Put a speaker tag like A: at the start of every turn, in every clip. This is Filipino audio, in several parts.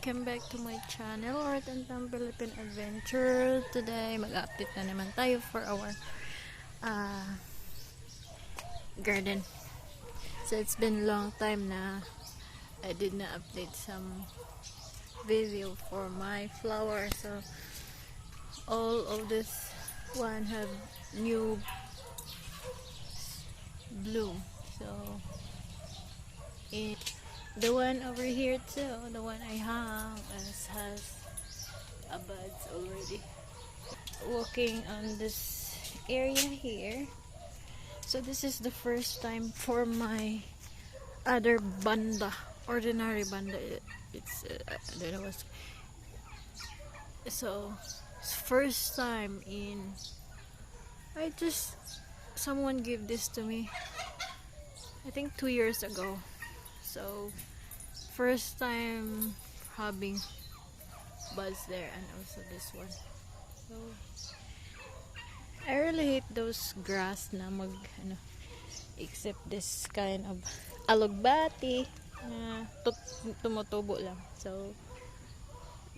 A: welcome back to my channel, Art and Philippine Adventure. Today, mag-update na naman tayo for our garden. So, it's been a long time na I did not update some video for my flowers. So, all of this one have new bloom. So, the one over here too, the one I have has a buds already. Walking on this area here. So this is the first time for my other banda, ordinary banda. It's I don't know what's. So it's first time in. Someone gave this to me. I think 2 years ago. So first time having buds there, and also this one. So I really hate those grass na except this kind of alugbati na tumutubo lang. So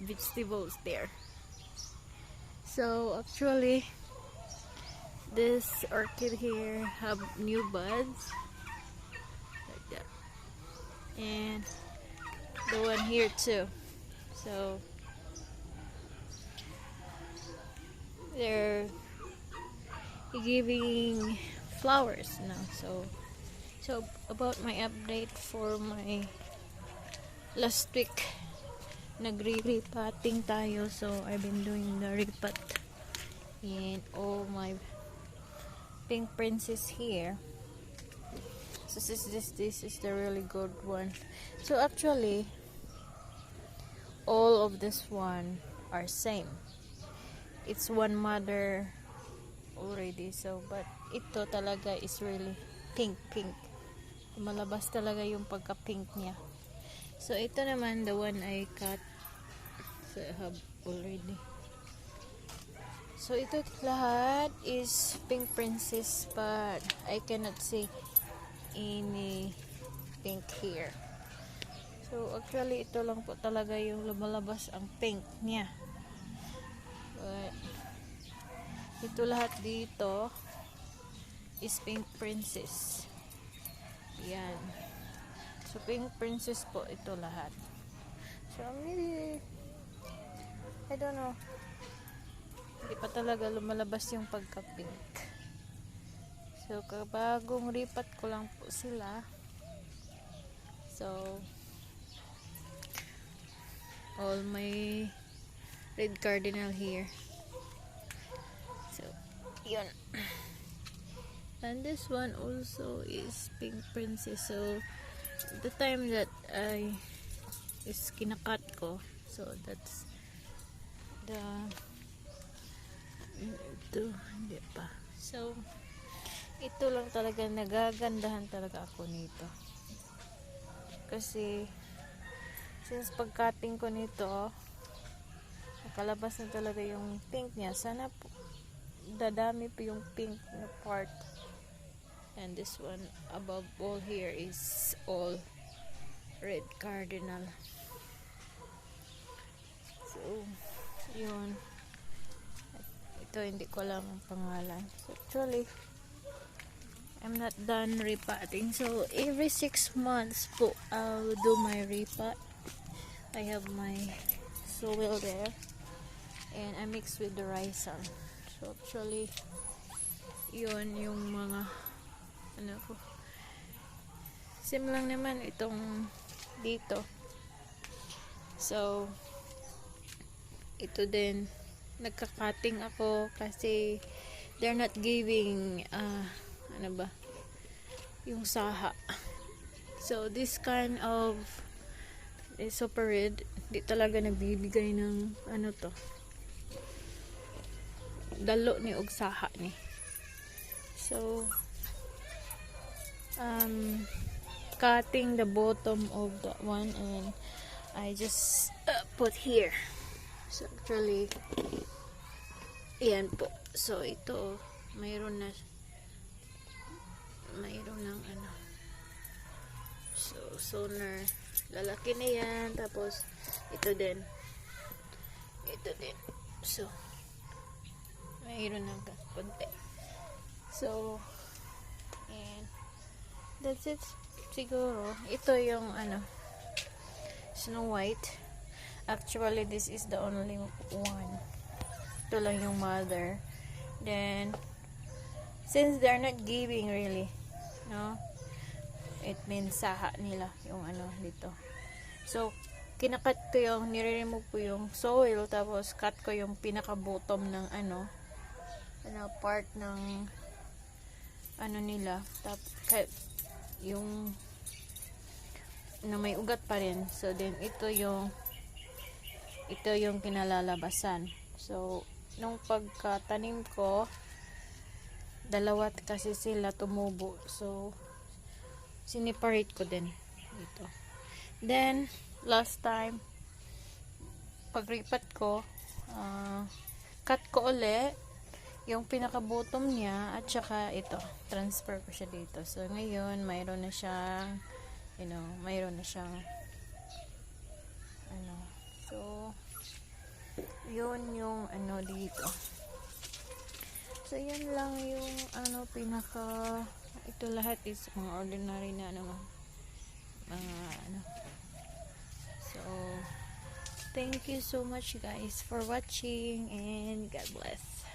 A: vegetables there. So actually this orchid here have new buds like that, and the one here too. So they're giving flowers now. So about my update for my last week, nagre-repotting tayo. So I've been doing the repot in all my pink princess here. So this is the really good one. So actually all of this one are same. It's one mother already. So but ito talaga is really pink. Malabas talaga yung pagka pink niya. So ito naman the one I cut. So I have already. So ito lahat is pink princess, but I cannot see any pink here. So actually ito lang po talaga yung lumalabas ang pink niya. But ito lahat dito is pink princess. Yan. So pink princess po ito lahat. So maybe I don't know. Hindi pa talaga lumalabas yung pagka-pink. So kabagong ripat ko lang po sila. So all my red cardinal here. So yun. And this one also is pink princess. So the time that I is kinakat ko, so that's the ito hindi pa. So ito lang talaga, nagagandahan talaga ako nito kasi since pagcutting ko nito nakalabas na talaga yung pink niya. Sana po dadami po yung pink na part. And this one above all here is all red cardinal. So yun, ito hindi ko alam ang pangalan. So actually I'm not done repotting. So every 6 months po I'll do my repot. I have my soil there and I mix with the rice. So actually yun yung mga ano ko. Same lang naman itong dito. So ito din nagka-cutting ako kasi they're not giving ano ba yung saha. So this kind of is super red, di talaga nagbibigay ng ano to, dalo ni og saha ni. So cutting the bottom of that one and I just put here. So actually yan po. So ito mayroon ng ano, so sooner lalaki na yan. Tapos, ito din. Ito din. So, mayroon ng konti. So, and that's it. Siguro, ito yung Snow White. Actually, this is the only one. Ito lang yung mother. Then, since they're not giving really, no? It means saha nila yung dito. So, kinakat ko yung, nire-remove ko yung soil, tapos cut ko yung pinaka-bottom ng part ng nila. Tapos, yung may ugat pa rin. So, then, ito yung kinalalabasan. So, nung pagkatanim ko, dalawa kasi sila tumubo. So, siniparate ko din dito. Then, last time, pag-repot ko, cut ko uli yung pinaka-bottom niya, at saka ito, transfer ko siya dito. So, ngayon, mayroon na siyang, so, yun yung dito. So, yan lang yung ito lahat is mga ordinary na so, thank you so much guys for watching, and God bless.